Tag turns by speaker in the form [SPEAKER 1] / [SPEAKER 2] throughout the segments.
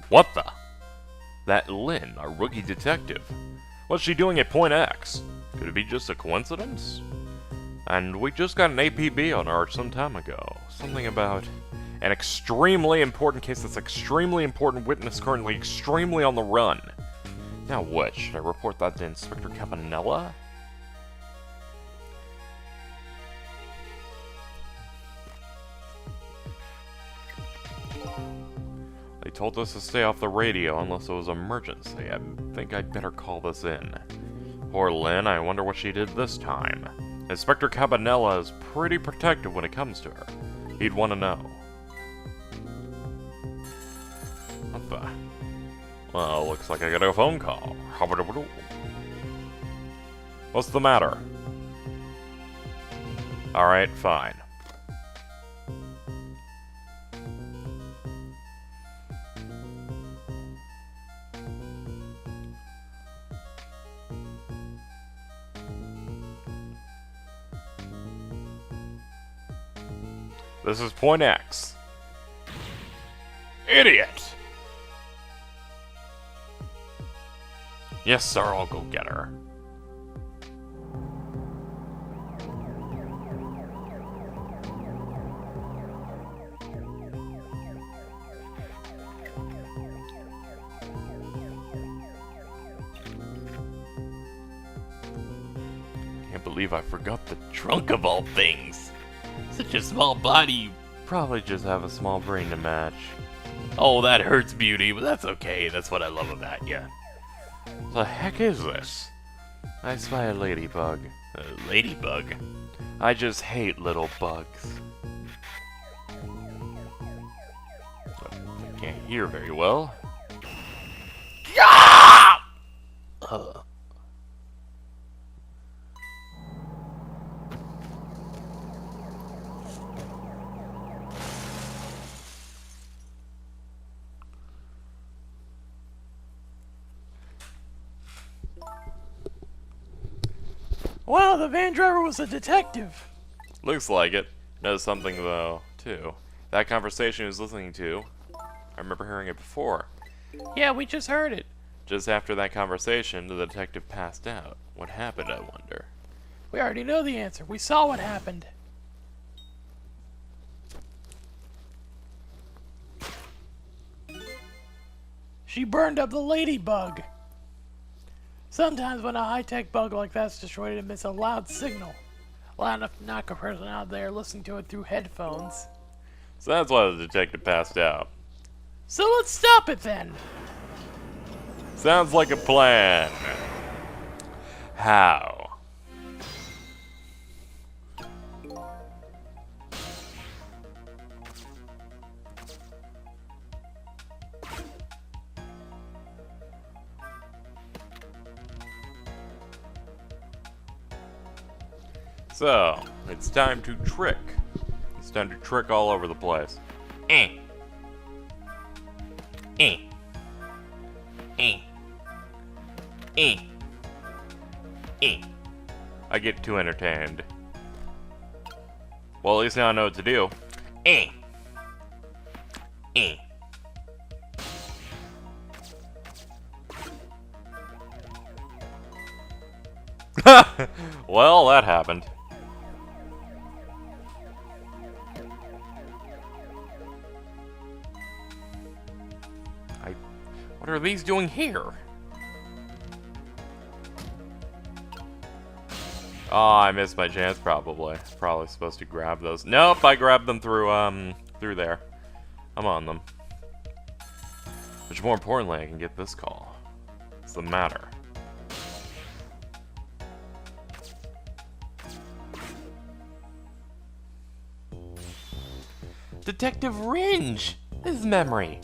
[SPEAKER 1] What the? That Lynne, our rookie detective. What's she doing at Point X? Could it be just a coincidence? And we just got an APB on her some time ago. Something about an extremely important case that's extremely important witness currently extremely on the run. Now what? Should I report that to Inspector Campanella? They told us to stay off the radio unless it was an emergency. I think I'd better call this in. Poor Lynne, I wonder what she did this time. Inspector Campanella is pretty protective when it comes to her. He'd want to know. What the? Well, looks like I got a phone call. What's the matter? Alright, fine. This is Point X. Idiot! Yes, sir, I'll go get her. Can't believe I forgot the trunk of all things. Such a small body, you probably just have a small brain to match. Oh, that hurts, beauty, but that's okay. That's what I love about you. The heck is this? I spy a ladybug. A ladybug? I just hate little bugs. I can't hear very well.
[SPEAKER 2] Wow, the van driver was a detective.
[SPEAKER 1] Looks like it. Knows something, though, too. That conversation he was listening to, I remember hearing it before.
[SPEAKER 2] Yeah, we just heard it.
[SPEAKER 1] Just after that conversation, the detective passed out. What happened, I wonder?
[SPEAKER 2] We already know the answer. We saw what happened. She burned up the ladybug. Sometimes when a high-tech bug like that's destroyed, it emits a loud signal. Loud enough to knock a person out there listening to it through headphones.
[SPEAKER 1] So that's why the detective passed out.
[SPEAKER 2] So let's stop it then.
[SPEAKER 1] Sounds like a plan. How? So, it's time to trick. It's time to trick all over the place. Eh. Eh. Eh. Eh. Eh. I get too entertained. Well, at least now I know what to do. Eh. Eh. Well, that happened. What are these doing here? Oh, I missed my chance probably. Probably supposed to grab those. Nope, I grabbed them through there. I'm on them. Which more importantly, I can get this call. What's the matter? Detective Ringe! His memory!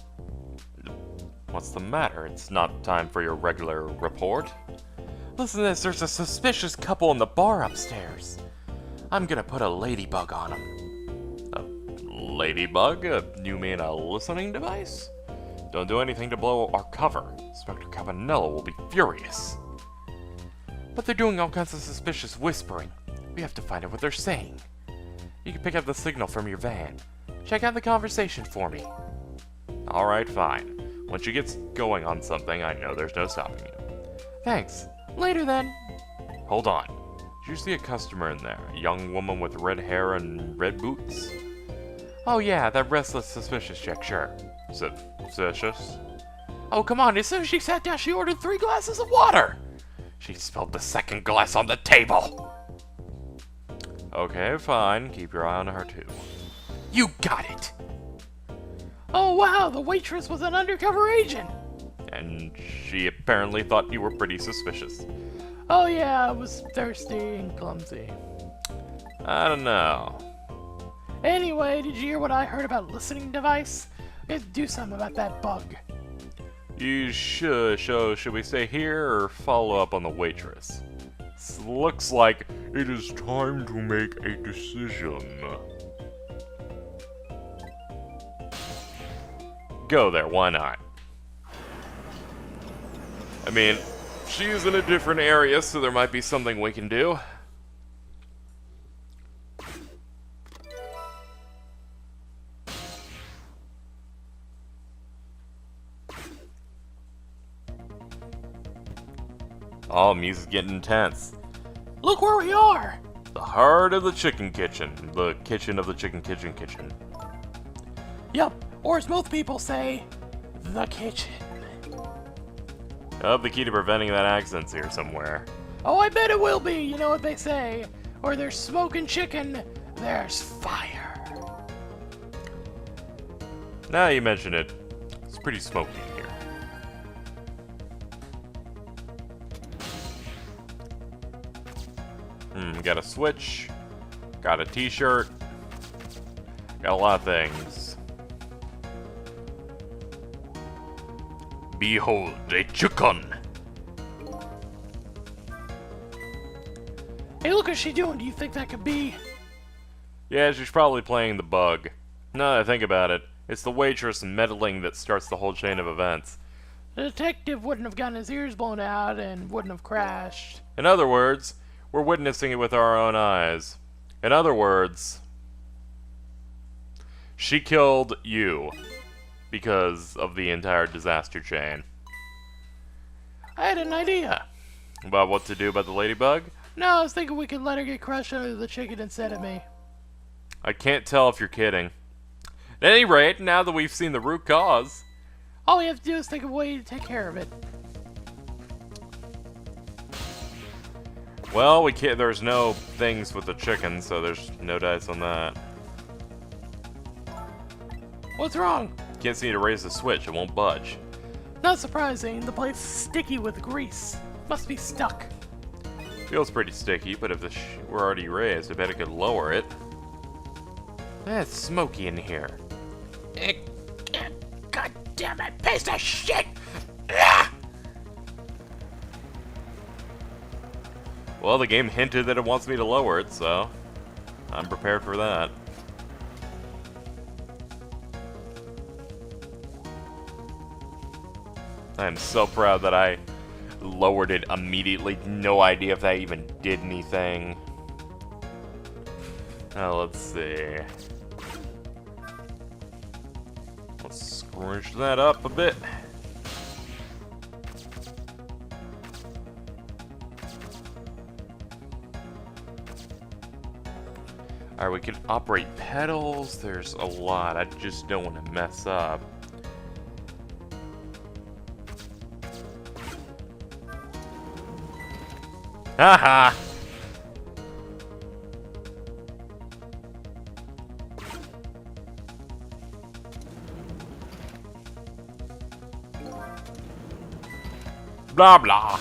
[SPEAKER 1] What's the matter? It's not time for your regular report. Listen to this, there's a suspicious couple in the bar upstairs. I'm gonna put a ladybug on them. A ladybug? You mean a listening device? Don't do anything to blow our cover. Inspector Campanella will be furious. But they're doing all kinds of suspicious whispering. We have to find out what they're saying. You can pick up the signal from your van. Check out the conversation for me. Alright, fine. When she gets going on something, I know there's no stopping you.
[SPEAKER 2] Thanks. Later then.
[SPEAKER 1] Hold on. Did you see a customer in there? A young woman with red hair and red boots?
[SPEAKER 2] Oh yeah, that restless, suspicious chick, sure.
[SPEAKER 1] Suspicious?
[SPEAKER 2] Oh, come on, as soon as she sat down, she ordered 3 glasses of water!
[SPEAKER 1] She spilled the second glass on the table! Okay, fine. Keep your eye on her, too.
[SPEAKER 2] You got it! Oh wow, the waitress was an undercover agent!
[SPEAKER 1] And she apparently thought you were pretty suspicious.
[SPEAKER 2] Oh yeah, I was thirsty and clumsy.
[SPEAKER 1] I don't know.
[SPEAKER 2] Anyway, did you hear what I heard about listening device? We have to do something about that bug.
[SPEAKER 1] You should. Should we stay here or follow up on the waitress? Looks like it is time to make a decision. Go there, why not? I mean, she's in a different area, so there might be something we can do. Oh, music's getting intense.
[SPEAKER 2] Look where we are!
[SPEAKER 1] The heart of the chicken kitchen. The kitchen of the chicken kitchen.
[SPEAKER 2] Yup, or as most people say, the kitchen.
[SPEAKER 1] I have the key to preventing that accident's here somewhere.
[SPEAKER 2] Oh, I bet it will be, you know what they say. Where there's smoking chicken, there's fire.
[SPEAKER 1] Now you mention it, it's pretty smoky in here. Got a switch, got a t-shirt, got a lot of things. Behold, a chicken!
[SPEAKER 2] Hey, look what's she doing. Do you think that could be?
[SPEAKER 1] Yeah, she's probably playing the bug. Now that I think about it, it's the waitress meddling that starts the whole chain of events.
[SPEAKER 2] The detective wouldn't have gotten his ears blown out and wouldn't have crashed.
[SPEAKER 1] In other words, we're witnessing it with our own eyes. In other words, she killed you because of the entire disaster chain.
[SPEAKER 2] I had an idea.
[SPEAKER 1] About what to do about the ladybug?
[SPEAKER 2] No, I was thinking we could let her get crushed under the chicken instead of me.
[SPEAKER 1] I can't tell if you're kidding. At any rate, now that we've seen the root cause...
[SPEAKER 2] All we have to do is think of a way to take care of it.
[SPEAKER 1] Well, we can't. There's no things with the chicken, so there's no dice on that.
[SPEAKER 2] What's wrong?
[SPEAKER 1] Can't seem to raise the switch. It won't budge.
[SPEAKER 2] Not surprising. The plate's sticky with grease. Must be stuck.
[SPEAKER 1] Feels pretty sticky, but if the were already raised, I bet I could lower it. It's smoky in here.
[SPEAKER 2] God damn it, piece of shit!
[SPEAKER 1] Well, the game hinted that it wants me to lower it, so I'm prepared for that. I'm so proud that I lowered it immediately. No idea if that even did anything. Now, let's see. Let's scrunch that up a bit. Alright, we can operate pedals. There's a lot. I just don't want to mess up. Haha! Blah blah.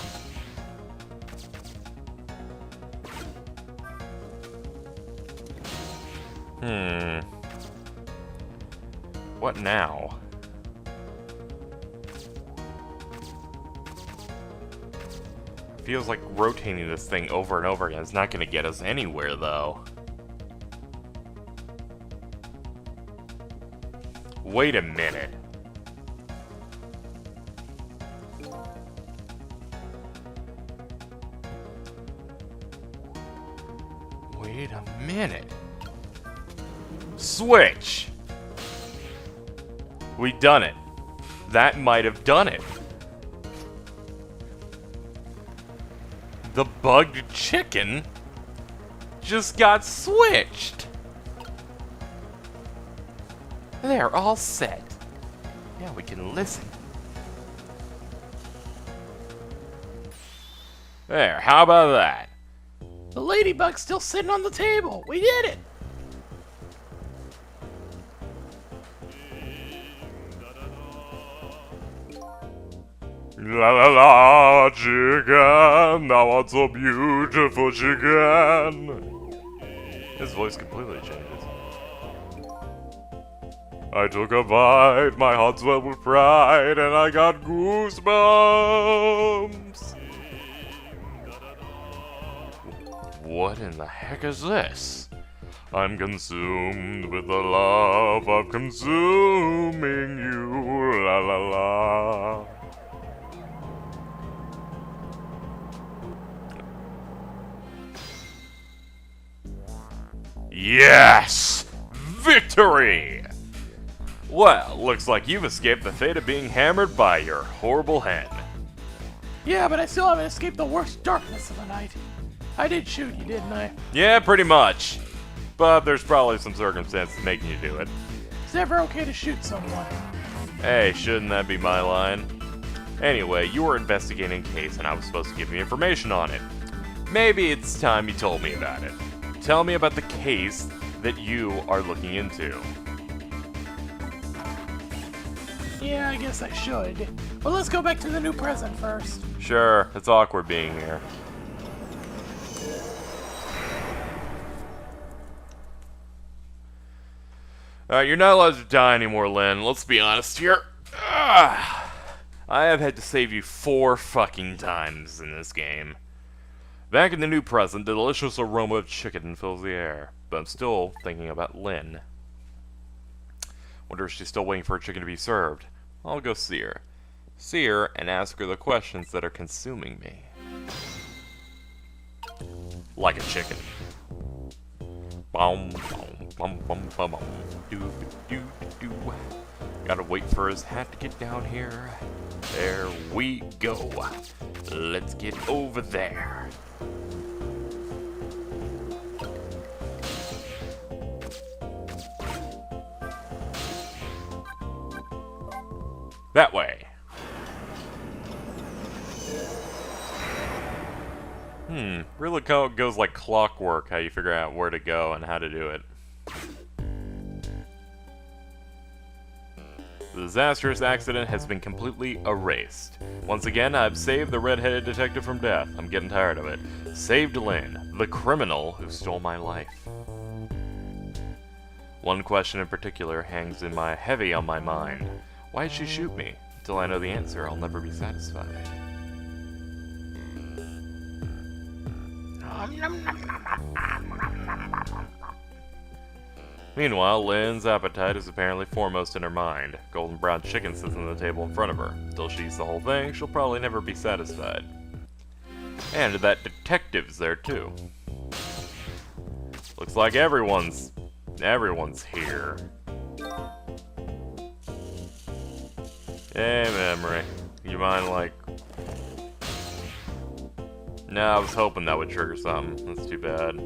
[SPEAKER 1] What now? Feels like rotating this thing over and over again is not going to get us anywhere, though. Wait a minute. Wait a minute. Switch! We done it. That might have done it. The bugged chicken just got switched. They're all set. Now we can listen. There, how about that?
[SPEAKER 2] The ladybug's still sitting on the table. We did it.
[SPEAKER 1] La la la, chicken, I want so beautiful chicken. His voice completely changes. I took a bite, my heart swelled with pride, and I got goosebumps. What in the heck is this? I'm consumed with the love of consuming you, la la la. Yes! Victory! Well, looks like you've escaped the fate of being hammered by your horrible hen.
[SPEAKER 2] Yeah, but I still haven't escaped the worst darkness of the night. I did shoot you, didn't I?
[SPEAKER 1] Yeah, pretty much. But there's probably some circumstances making you do it.
[SPEAKER 2] It's never okay to shoot someone.
[SPEAKER 1] Hey, shouldn't that be my line? Anyway, you were investigating a case and I was supposed to give you information on it. Maybe it's time you told me about it. Tell me about the case that you are looking into.
[SPEAKER 2] Yeah, I guess I should. But let's go back to the new present first.
[SPEAKER 1] Sure, it's awkward being here. Alright, you're not allowed to die anymore, Lynne. Let's be honest here. I have had to save you 4 fucking times in this game. Back in the new present, the delicious aroma of chicken fills the air. But I'm still thinking about Lynne. Wonder if she's still waiting for her chicken to be served. I'll go see her. See her and ask her the questions that are consuming me. Like a chicken. Bum, bum, bum, bum, bum, bum. Do, do, do, do. Gotta wait for his hat to get down here. There we go. Let's get over there. That way. Really goes like clockwork how you figure out where to go and how to do it. The disastrous accident has been completely erased. Once again, I've saved the red-headed detective from death. I'm getting tired of it. Saved Lynne, the criminal who stole my life. One question in particular hangs heavy on my mind. Why did she shoot me? Until I know the answer, I'll never be satisfied. Meanwhile, Lynne's appetite is apparently foremost in her mind. Golden brown chicken sits on the table in front of her. Until she eats the whole thing, she'll probably never be satisfied. And that detective's there too. Looks like everyone's here. Hey, memory. You mind, like... No, I was hoping that would trigger something. That's too bad.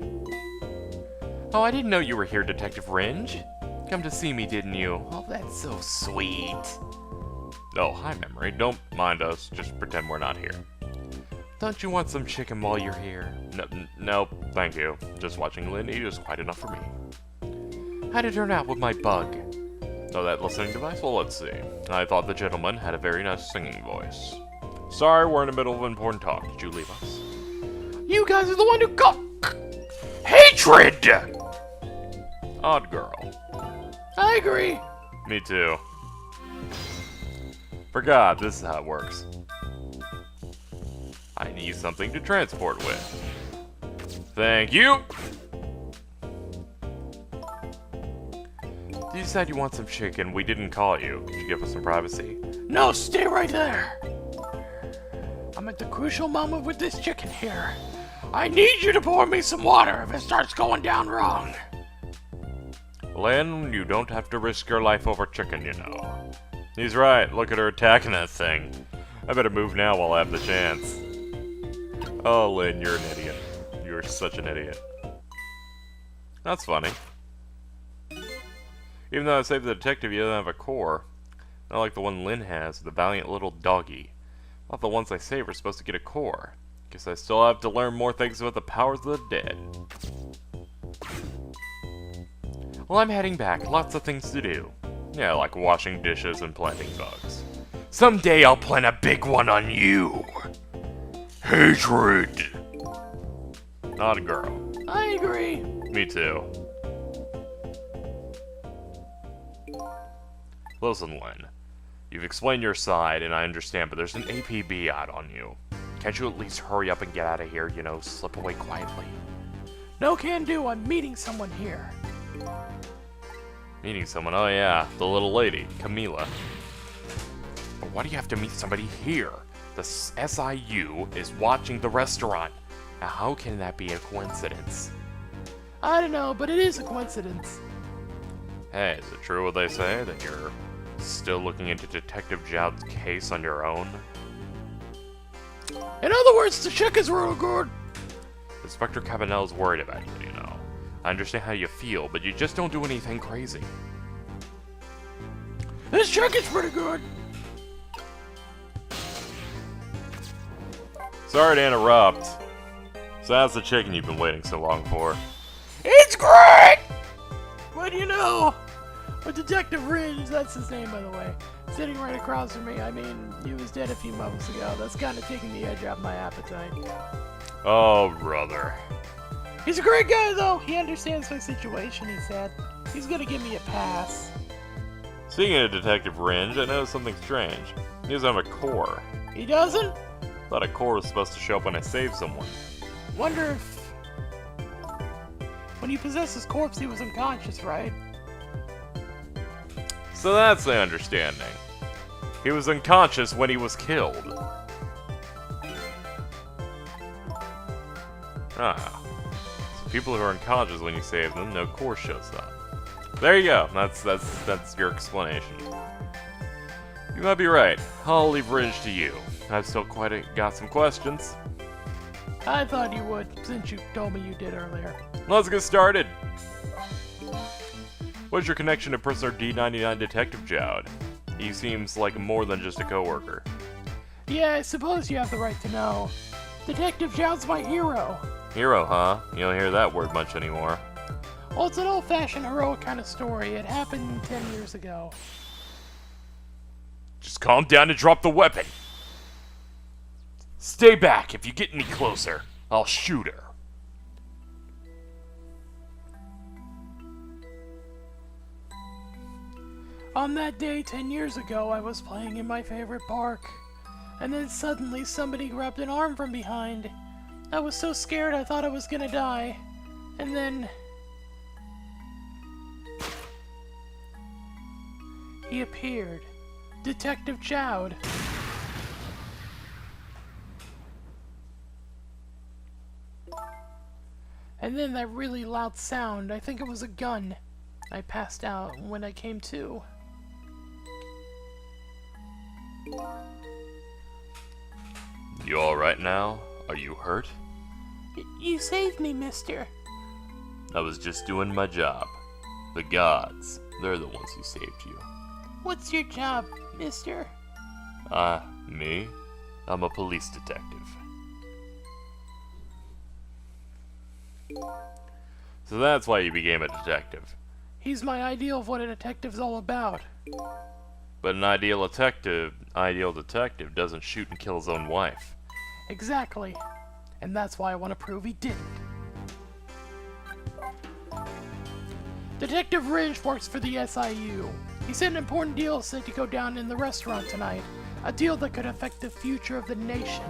[SPEAKER 1] Oh, I didn't know you were here, Detective Ringe. Come to see me, didn't you? Oh, that's so sweet. Oh, hi, Memory. Don't mind us. Just pretend we're not here. Don't you want some chicken while you're here? No, thank you. Just watching Lynne eat is quite enough for me. How'd it turn out with my bug? Oh, that listening device? Well, let's see. I thought the gentleman had a very nice singing voice. Sorry, we're in the middle of important talk. Did you leave us? You guys are the one who got... hatred! Odd girl.
[SPEAKER 2] I agree.
[SPEAKER 1] Me too. Forgot, this is how it works. I need something to transport with. Thank you! You said you want some chicken. We didn't call you. Could you give us some privacy?
[SPEAKER 2] No, stay right there. I'm at the crucial moment with this chicken here. I need you to pour me some water if it starts going down wrong.
[SPEAKER 1] Lynne, you don't have to risk your life over chicken, you know. He's right. Look at her attacking that thing. I better move now while I have the chance. Oh, Lynne, you're an idiot. You're such an idiot. That's funny. Even though I saved the detective, he doesn't have a core. Not like the one Lynne has, the valiant little doggy. Not the ones I save are supposed to get a core. Guess I still have to learn more things about the powers of the dead. Well, I'm heading back. Lots of things to do. Yeah, like washing dishes and planting bugs. Someday I'll plant a big one on you. Hatred. Not a girl.
[SPEAKER 2] I agree.
[SPEAKER 1] Me too. Listen, Lynne. You've explained your side, and I understand, but there's an APB out on you. Can't you at least hurry up and get out of here, you know, slip away quietly?
[SPEAKER 2] No can do, I'm meeting someone here.
[SPEAKER 1] Meeting someone? Oh yeah, the little lady, Camila. But why do you have to meet somebody here? The SIU is watching the restaurant. Now how can that be a coincidence?
[SPEAKER 2] I don't know, but it is a coincidence.
[SPEAKER 1] Hey, is it true what they say, that you're still looking into Detective Jowd's case on your own?
[SPEAKER 2] In other words, the check is real good.
[SPEAKER 1] Inspector Cabanel's worried about you, you know. I understand how you feel, but you just don't do anything crazy.
[SPEAKER 2] This check is pretty good.
[SPEAKER 1] Sorry to interrupt. So that's the chicken you've been waiting so long for.
[SPEAKER 2] It's great! But you know, with Detective Ridge, that's his name by the way, sitting right across from me, I mean, he was dead a few months ago. That's kind of taking the edge off my appetite.
[SPEAKER 1] Oh, brother.
[SPEAKER 2] He's a great guy though. He understands my situation, he said. He's gonna give me a pass.
[SPEAKER 1] Speaking of Detective Ringe, I noticed something strange. He doesn't have a core.
[SPEAKER 2] He doesn't?
[SPEAKER 1] Thought a core was supposed to show up when I save someone.
[SPEAKER 2] Wonder if... when you possessed his corpse, he was unconscious, right?
[SPEAKER 1] So that's the understanding. He was unconscious when he was killed. Ah. So people who are unconscious when you save them, no core shows up. There you go. That's your explanation. You might be right. I'll leave Ridge to you. I've still got some questions.
[SPEAKER 2] I thought you would, since you told me you did earlier.
[SPEAKER 1] Let's get started. What's your connection to prisoner D99 Detective Jowd? He seems like more than just a coworker.
[SPEAKER 2] Yeah, I suppose you have the right to know. Detective Jowd's my hero.
[SPEAKER 1] Hero, huh? You don't hear that word much anymore.
[SPEAKER 2] Well, it's an old-fashioned heroic kind of story. It happened 10 years ago.
[SPEAKER 1] Just calm down and drop the weapon. Stay back. If you get any closer, I'll shoot her.
[SPEAKER 2] On that day 10 years ago, I was playing in my favorite park. And then suddenly somebody grabbed an arm from behind. I was so scared I thought I was gonna die. And then... he appeared. Detective Jowd. And then that really loud sound, I think it was a gun. I passed out when I came to.
[SPEAKER 1] You alright now? Are you hurt?
[SPEAKER 2] You saved me, mister.
[SPEAKER 1] I was just doing my job. The gods, they're the ones who saved you.
[SPEAKER 2] What's your job, mister?
[SPEAKER 1] Me? I'm a police detective. So that's why you became a detective.
[SPEAKER 2] He's my ideal of what a detective's all about.
[SPEAKER 1] But an ideal detective doesn't shoot and kill his own wife.
[SPEAKER 2] Exactly. And that's why I want to prove he didn't. Detective Ridge works for the SIU. He said an important deal is set to go down in the restaurant tonight. A deal that could affect the future of the nation.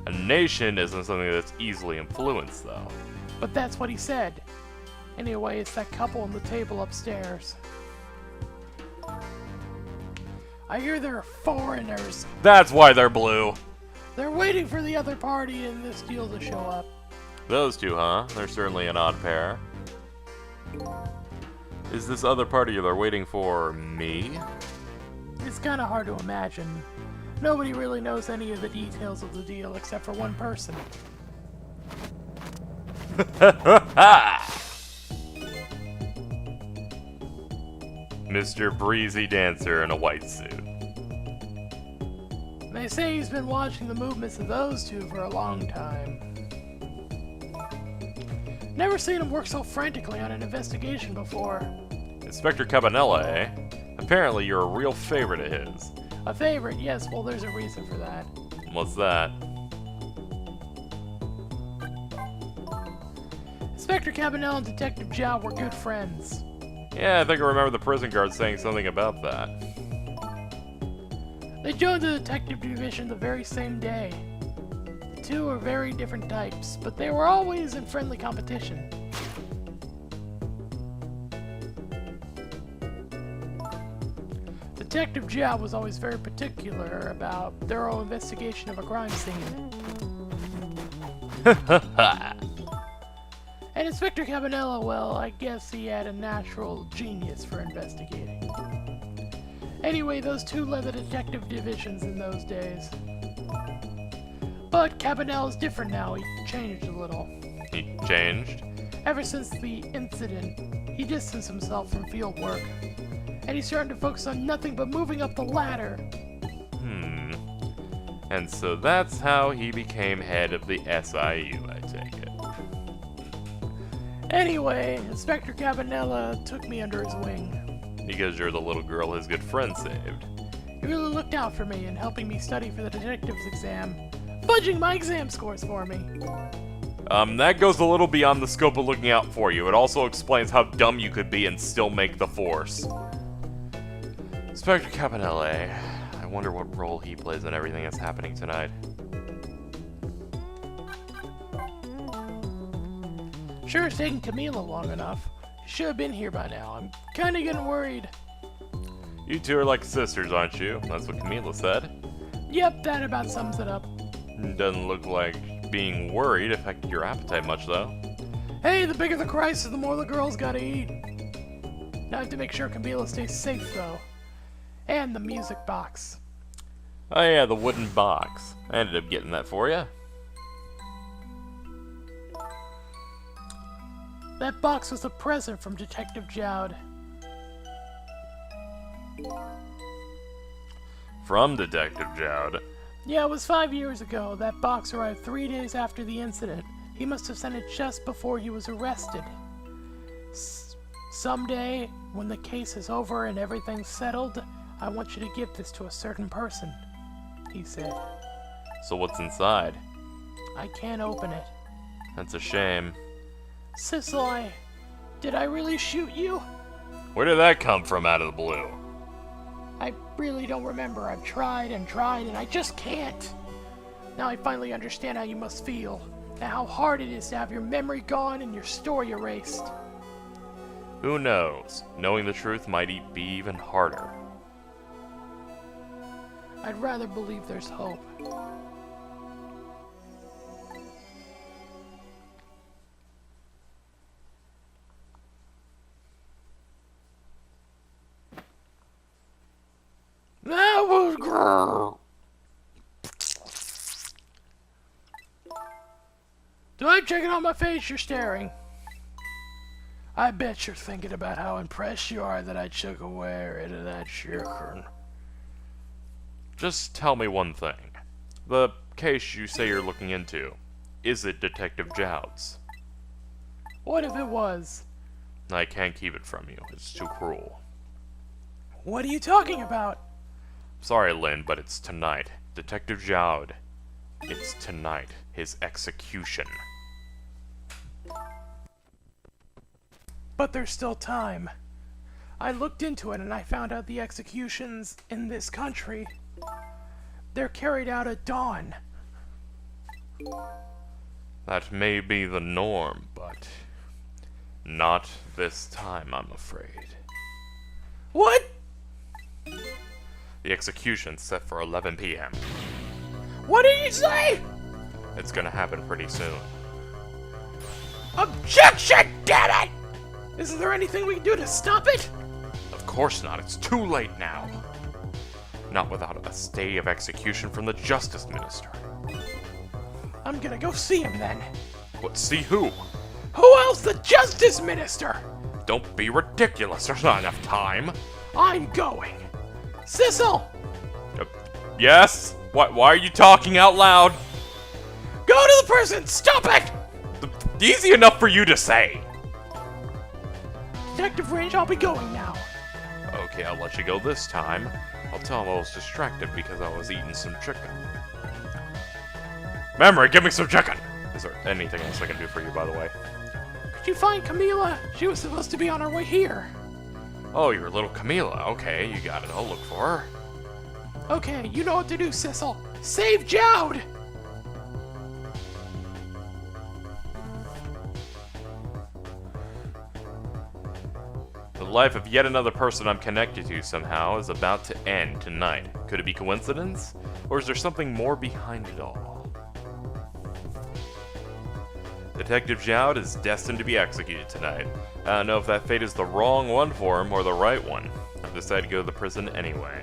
[SPEAKER 1] A nation isn't something that's easily influenced, though.
[SPEAKER 2] But that's what he said. Anyway, it's that couple on the table upstairs. I hear they're foreigners.
[SPEAKER 1] That's why they're blue!
[SPEAKER 2] They're waiting for the other party in this deal to show up.
[SPEAKER 1] Those two, huh? They're certainly an odd pair. Is this other party they're waiting for me?
[SPEAKER 2] it's kind of hard to imagine. Nobody really knows any of the details of the deal except for one person.
[SPEAKER 1] Mr. Breezy Dancer in a white suit.
[SPEAKER 2] They say he's been watching the movements of those two for a long time. Never seen him work so frantically on an investigation before.
[SPEAKER 1] Inspector Cabanella, eh? Apparently you're a real favorite of his.
[SPEAKER 2] A favorite, yes, well there's a reason for that.
[SPEAKER 1] What's that?
[SPEAKER 2] Inspector Cabanella and Detective Jowd were good friends.
[SPEAKER 1] Yeah, I think I remember the prison guard saying something about that.
[SPEAKER 2] They joined the detective division the very same day. The two are very different types, but they were always in friendly competition. Detective Jowd was always very particular about thorough investigation of a crime scene. And Inspector Cabanella, well, I guess he had a natural genius for investigating. Anyway, those two led the detective divisions in those days. But Cabanella's different now, he changed a little.
[SPEAKER 1] He changed?
[SPEAKER 2] Ever since the incident, he distanced himself from field work. And he's starting to focus on nothing but moving up the ladder.
[SPEAKER 1] And so that's how he became head of the SIU, I take it.
[SPEAKER 2] Anyway, Inspector Cabanella took me under his wing.
[SPEAKER 1] Because you're the little girl his good friend saved.
[SPEAKER 2] He really looked out for me in helping me study for the detective's exam, fudging my exam scores for me.
[SPEAKER 1] That goes a little beyond the scope of looking out for you. It also explains how dumb you could be and still make the force. Inspector Cabanella, I wonder what role he plays in everything that's happening tonight.
[SPEAKER 2] Sure, it's taken Camila long enough. She should have been here by now. I'm kinda getting worried.
[SPEAKER 1] You two are like sisters, aren't you? That's what Camila said.
[SPEAKER 2] Yep, that about sums it up.
[SPEAKER 1] Doesn't look like being worried affected your appetite much, though.
[SPEAKER 2] Hey, the bigger the crisis, the more the girls gotta eat. Now I have to make sure Camila stays safe, though. And the music box.
[SPEAKER 1] Oh yeah, the wooden box. I ended up getting that for you.
[SPEAKER 2] That box was a present from Detective Jowd.
[SPEAKER 1] From Detective Jowd.
[SPEAKER 2] Yeah, it was 5 years ago. That box arrived 3 days after the incident. He must have sent it just before he was arrested. Someday, when the case is over and everything's settled, I want you to give this to a certain person, he said.
[SPEAKER 1] So what's inside?
[SPEAKER 2] I can't open it.
[SPEAKER 1] That's a shame.
[SPEAKER 2] Sissel, did I really shoot you?
[SPEAKER 1] Where did that come from out of the blue?
[SPEAKER 2] I really don't remember. I've tried and tried and I just can't. Now I finally understand how you must feel, and how hard it is to have your memory gone and your story erased.
[SPEAKER 1] Who knows? Knowing the truth might be even harder.
[SPEAKER 2] I'd rather believe there's hope. That was girl. Do I check it on my face? You're staring. I bet you're thinking about how impressed you are that I took away rid of that chicken.
[SPEAKER 1] Just tell me one thing. The case you say you're looking into, is it Detective Jowd's?
[SPEAKER 2] What if it was?
[SPEAKER 1] I can't keep it from you. It's too cruel.
[SPEAKER 2] What are you talking about?
[SPEAKER 1] Sorry, Lynne, but it's tonight. Detective Jowd. It's tonight. His execution.
[SPEAKER 2] But there's still time. I looked into it and I found out the executions in this country, they're carried out at dawn.
[SPEAKER 1] That may be the norm, but not this time, I'm afraid.
[SPEAKER 2] What?
[SPEAKER 1] The execution's set for 11 p.m.
[SPEAKER 2] What did you say?
[SPEAKER 1] It's gonna happen pretty soon.
[SPEAKER 2] Objection, damn it! Isn't there anything we can do to stop it?
[SPEAKER 1] Of course not. It's too late now. Not without a stay of execution from the Justice Minister.
[SPEAKER 2] I'm gonna go see him then.
[SPEAKER 1] What, see who?
[SPEAKER 2] Who else? The Justice Minister!
[SPEAKER 1] Don't be ridiculous, there's not enough time.
[SPEAKER 2] I'm going. Sissel!
[SPEAKER 1] Yes? Why are you talking out loud?
[SPEAKER 2] Go to the prison! Stop it!
[SPEAKER 1] Easy enough for you to say.
[SPEAKER 2] Detective Range, I'll be going now.
[SPEAKER 1] Okay, I'll let you go this time. I'll tell him I was distracted because I was eating some chicken. Memory, give me some chicken! Is there anything else I can do for you, by the way?
[SPEAKER 2] Could you find Camila? She was supposed to be on her way here.
[SPEAKER 1] Oh, your little Camila. Okay, you got it. I'll look for her.
[SPEAKER 2] Okay, you know what to do, Sissel. Save Jowd!
[SPEAKER 1] The life of yet another person I'm connected to somehow is about to end tonight. Could it be coincidence? Or is there something more behind it all? Detective Jowd is destined to be executed tonight. I don't know if that fate is the wrong one for him or the right one. I've decided to go to the prison anyway.